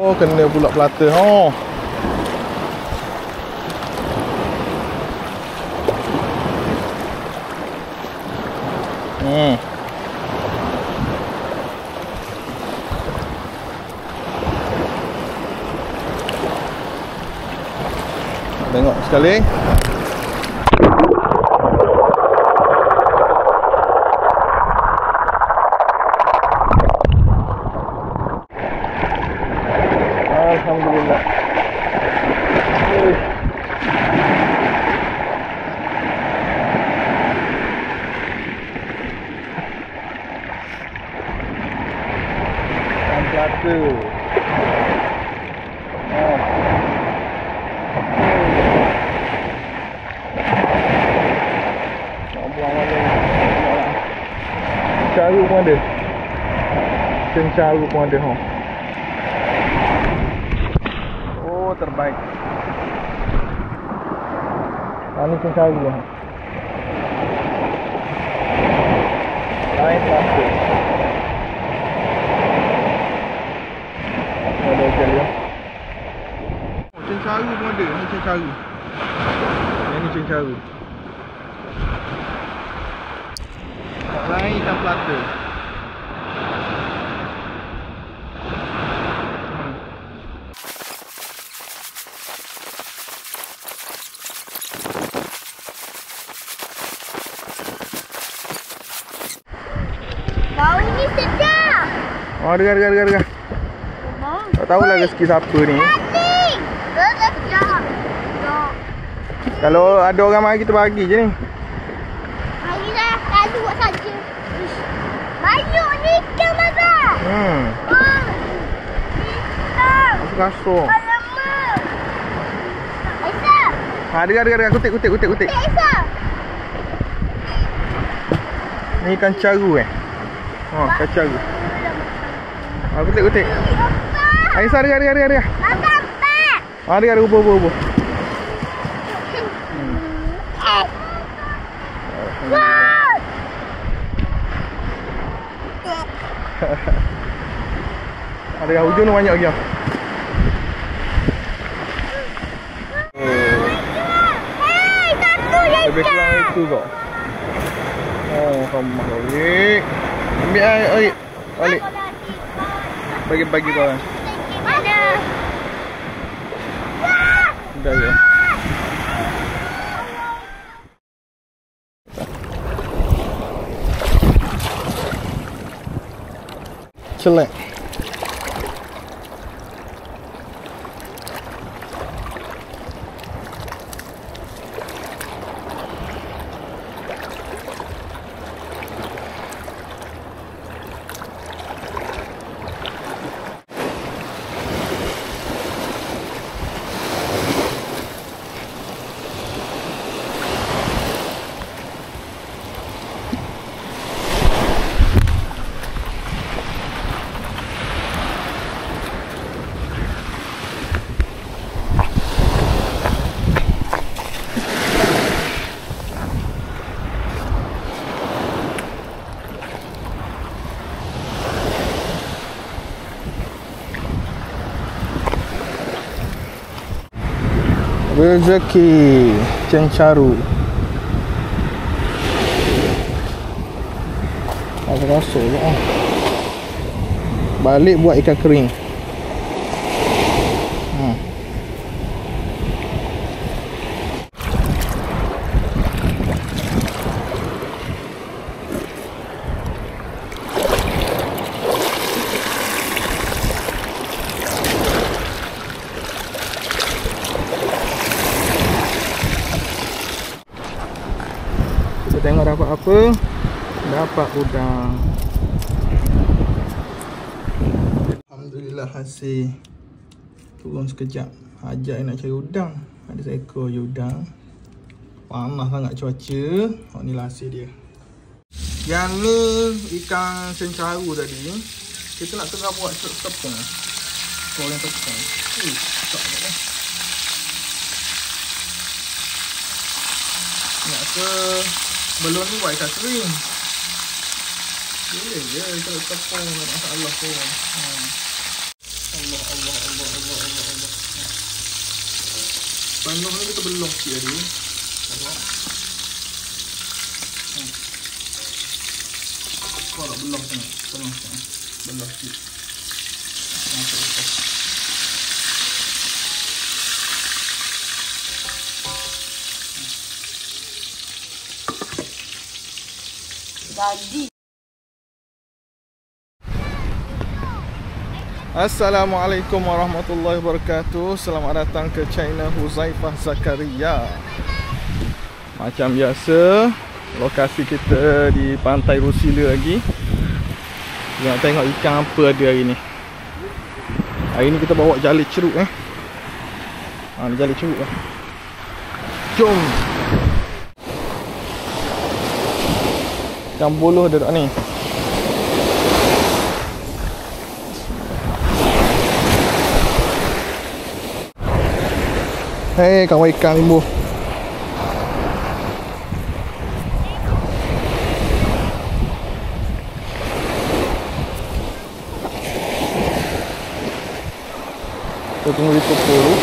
Oh, kena pula pelata. Oh. Tengok sekali. Alhamdulillah. Pelata. Cencaru pun ada. Cencaru pun ada. Oh, terbaik. Ini cencaru lah. Lain plastik. Ada okey ya. Oh, cencaru pun ada. Ini cencaru. Ini cencaru. Lain ikan pelata. Bau ni sedap. Oh, dengar. Tak tahulah rezeki siapa ni. Sedap. Kalau ada orang mari kita bagi je ni. Marilah, kalau buat saja. Banyak ni ikan baba. Kasar. Alamak. Aisyah. Dengar. Kutik. Aisyah. Ni ikan caru ikan caru. Kutik. Aisyah, dengar. Baba. Dengar, ubah. Ada hujung banyak lagi. Lebih kurang itu kok. Oh, ramah balik. Ambil air. Balik. Bagi korang. Mana? Dah ya. Celek. Rezeki cencaru. Rasa je Balik buat ikan kering. Tengok dapat apa. Dapat udang. Alhamdulillah hasil. Turun sekejap. Ajak nak cari udang. Ada seekor je udang. Panas sangat cuaca. Ni lah hasil dia. Yang ni ikan cencaru tadi. Kita nak tengah buat tepung. Goreng tepung. Tak apa. Nak ke belum ni buat ikan kering. Boleh je kalau tepung, tak ada masalah pun. Allah, Allah, Allah, Allah, Allah, Allah. Penuh ni kita belum sikit tadi. Tengok. Kau nak belah tengok. Penuh tengok. Belah sikit. Jadi. Assalamualaikum warahmatullahi wabarakatuh. Selamat datang ke channel Huzaifah Zakaria. Macam biasa, lokasi kita di Pantai Rusila lagi. Kita nak tengok ikan apa ada hari ni. Hari ni kita bawa jali ceruk ni jali ceruk lah. Jom. Ikan buluh ada tak ni? Hei, kawan ikan limbu. Kita tunggu di toko dulu.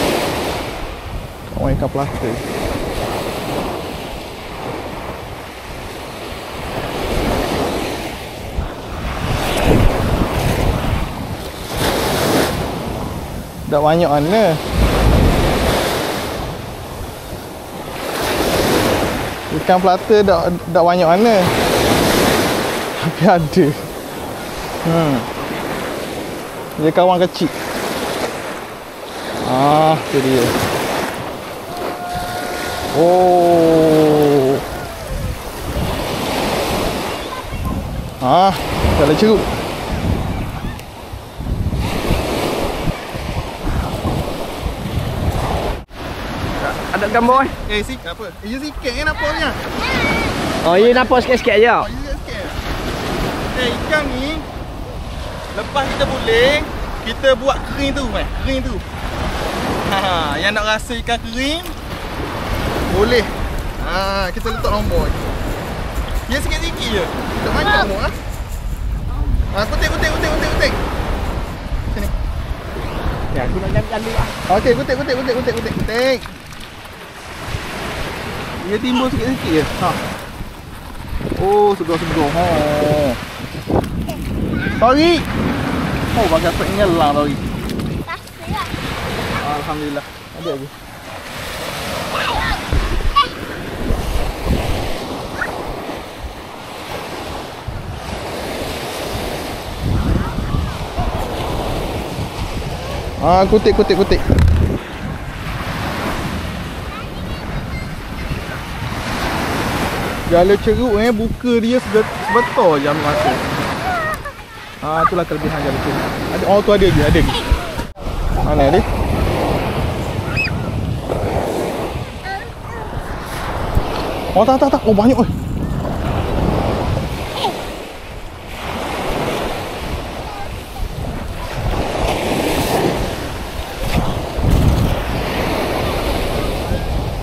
Kawan ikan plastik. Dah banyak mana? Ikan plata dah banyak mana? Tapi ada. Dia kawan kecil. Tu dia. Oh. Kalau ceruk. Ada gambar Sikit apa? Sikit nampaknya. Oh, ia nampak sikit-sikit je. Sikit. Ikan ni lepas kita boleh, kita buat kering tu, kering tu. Yang nak rasa ikan kering boleh. Kita letak nombor. Dia sikit-sikit je. Tak banyak nombor kutik. Sini. Ya, aku nak jalan dulu. Okey, kutik. Dia timbul sikit-sikit je. Oh, segar. Tori. Oh, bagai apa nyelang Tori. Alhamdulillah. Ada lagi. Kutik. Jala ceruk buka dia sebetul je ambil masa. Itulah kelebihan jala ceruk. Tu ada lagi. Mana dia? Tak. Oh, banyak oi.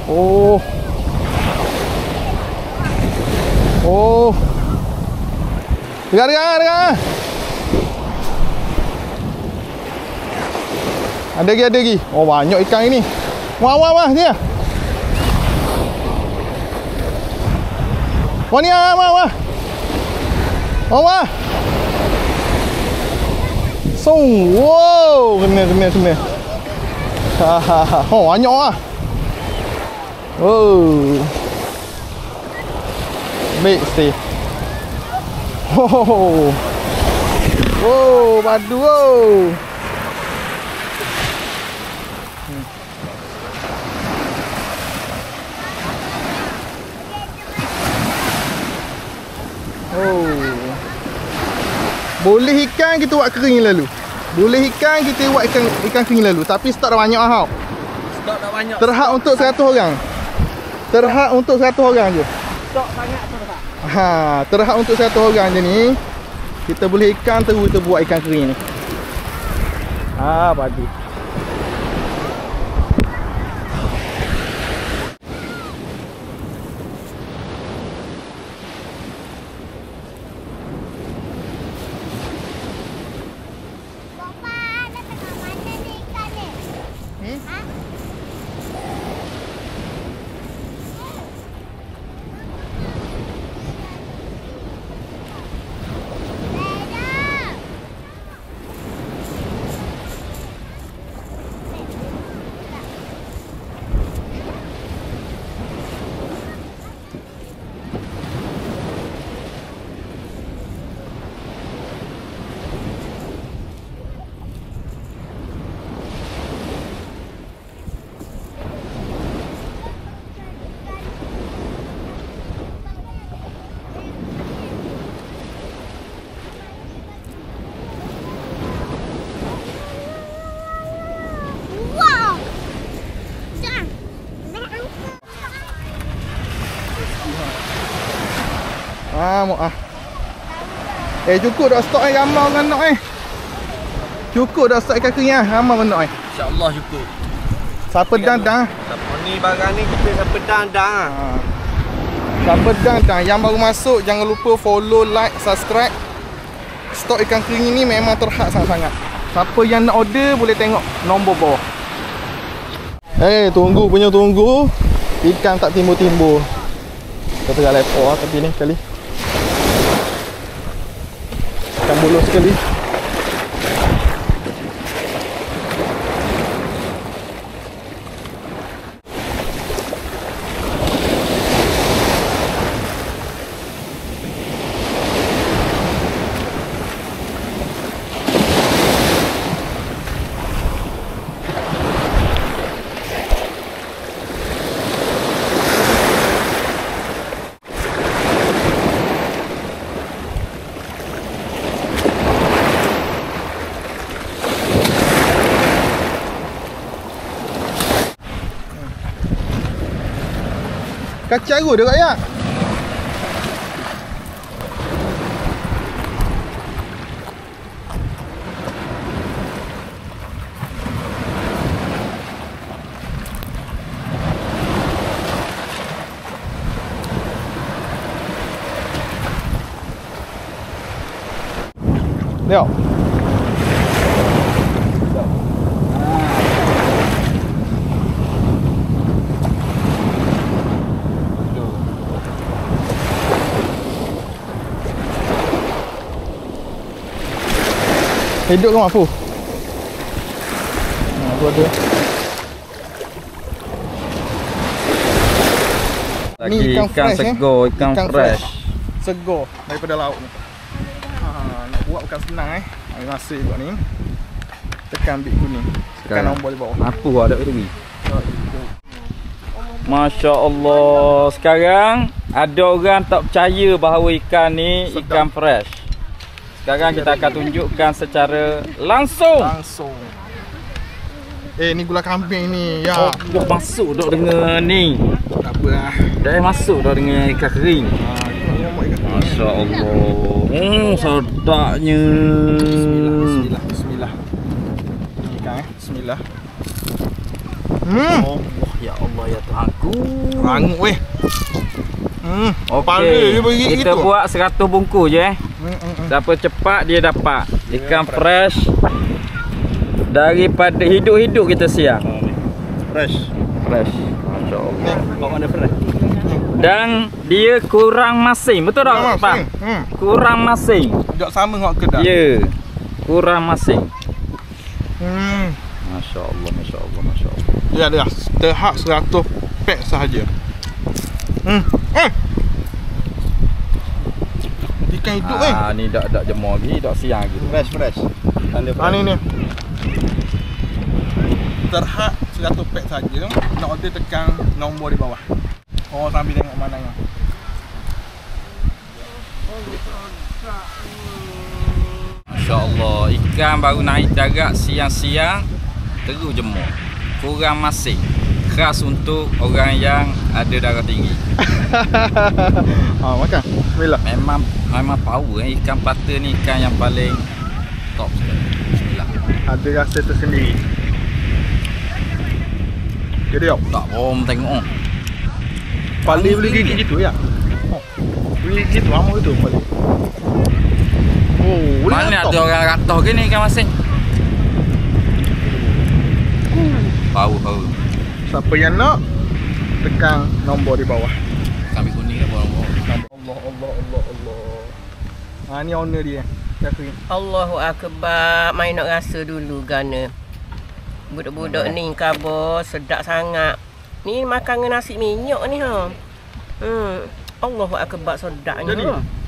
Oh. Dengar. Ada lagi. Oh, banyak ikan ini. Wah, ni. Wah, ni wah. Oh, wah. Wow, kena. Oh, banyak ah. Oh. Baik sih. Oh, padu. Boleh ikan kita buat kering lalu. Ikan kering lalu. Tapi stok dah banyak ah. Stok dah banyak. Terhad untuk 100 orang. Terhad untuk 100 orang je. Stok banyak terhad. Terhad untuk 100 orang je ni. Kita boleh ikan terus kita buat ikan kering ni. Padu. Mak ah. Cukup dah stok ramai orang nak Cukup dah stok ikan kering ramai orang nak InsyaAllah cukup. Siapa dang-dang? Siapa ni barang ni kita siapa dang-dang. Siapa dang-dang yang baru masuk, jangan lupa follow, like, subscribe. Stok ikan kering ini memang terhad sangat-sangat. Siapa yang nak order boleh tengok nombor bawah. Tunggu. Ikan tak timbul-timbul. Kita tengah lepak tapi ni sekali. Ikan bulus sekali. Kacaru dia rakyat. Lihat. Hidup ke mampu? Tu ada. Lagi ni ikan segar, ikan fresh. Segar daripada laut ni. Nak buat bukan senang Hari masa buat ni. Tekan bit kuning. Tekan nombor di bawah. Apa ada duit? Masya Allah. Sekarang ada orang tak percaya bahawa ikan ni ikan fresh. Sekarang kita akan tunjukkan secara langsung. Ni gula kambing ni. Ya. Dah masuk dah dengan ni. Tak apa lah. Dah masuk dah dengan ikan kering. Masya Allah. Sedapnya. Bismillah. Ikan Bismillah. Allah, ya Allah ya Tuhanku. Rangut weh. Okey. Kita buat 100 bungkus je Siapa cepat dia dapat ikan fresh daripada hidup-hidup kita siang. Fresh. Masya-Allah. Bawa mana fresh? Dan dia kurang masing. Betul tak Pak? Kurang masing. Tak sama dengan kedai. Ya. Kurang masing. Masya-Allah. Ya dia terhad 100 pack sahaja. Ikan hidup ni dak jemur lagi, dak siang lagi. Fresh. Ni. Terhad 100 pack saja. Nak order tekan nombor di bawah. Sambil tengok pemandangan. Masya-Allah, ikan baru naik darat siang-siang terus jemur. Kurang masing. Khas untuk orang yang ada darah tinggi. Makan. Bismillah. Memang power ikan plata ni ikan yang paling top sekali. Bismillah. Ada rasa tersendiri. Jadi tak bom tengok. Paling boleh gigit gitu ya. Boleh gigit lama itu paling. Mana ada orang ratah ke ni ikan masing? Power. Siapa yang nak tekan nombor di bawah. Kami kuning ke bawah. Allah. Ni owner dia. Allahu Akbar. Main nak rasa dulu gana. Budak-budak ni khabar sedap sangat. Ni makan dengan nasi minyak ni Allahu Akbar sedapnya.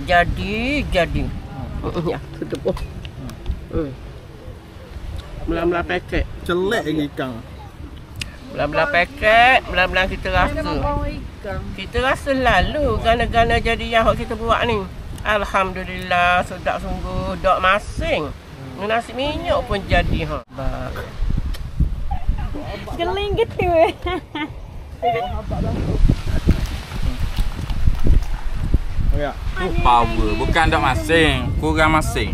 Jadi. Ya, tutup. Belah-belah paket. Celek lagi ikan. Belah-belah paket, belah-belah kita rasa. Kita rasa lalu gana-gana jadi yang kita buat ni. Alhamdulillah, sedap sungguh. Dok masing. Nasi minyak pun jadi Geling gitu. Ya. Power. Bukan dok masing. Kurang masing.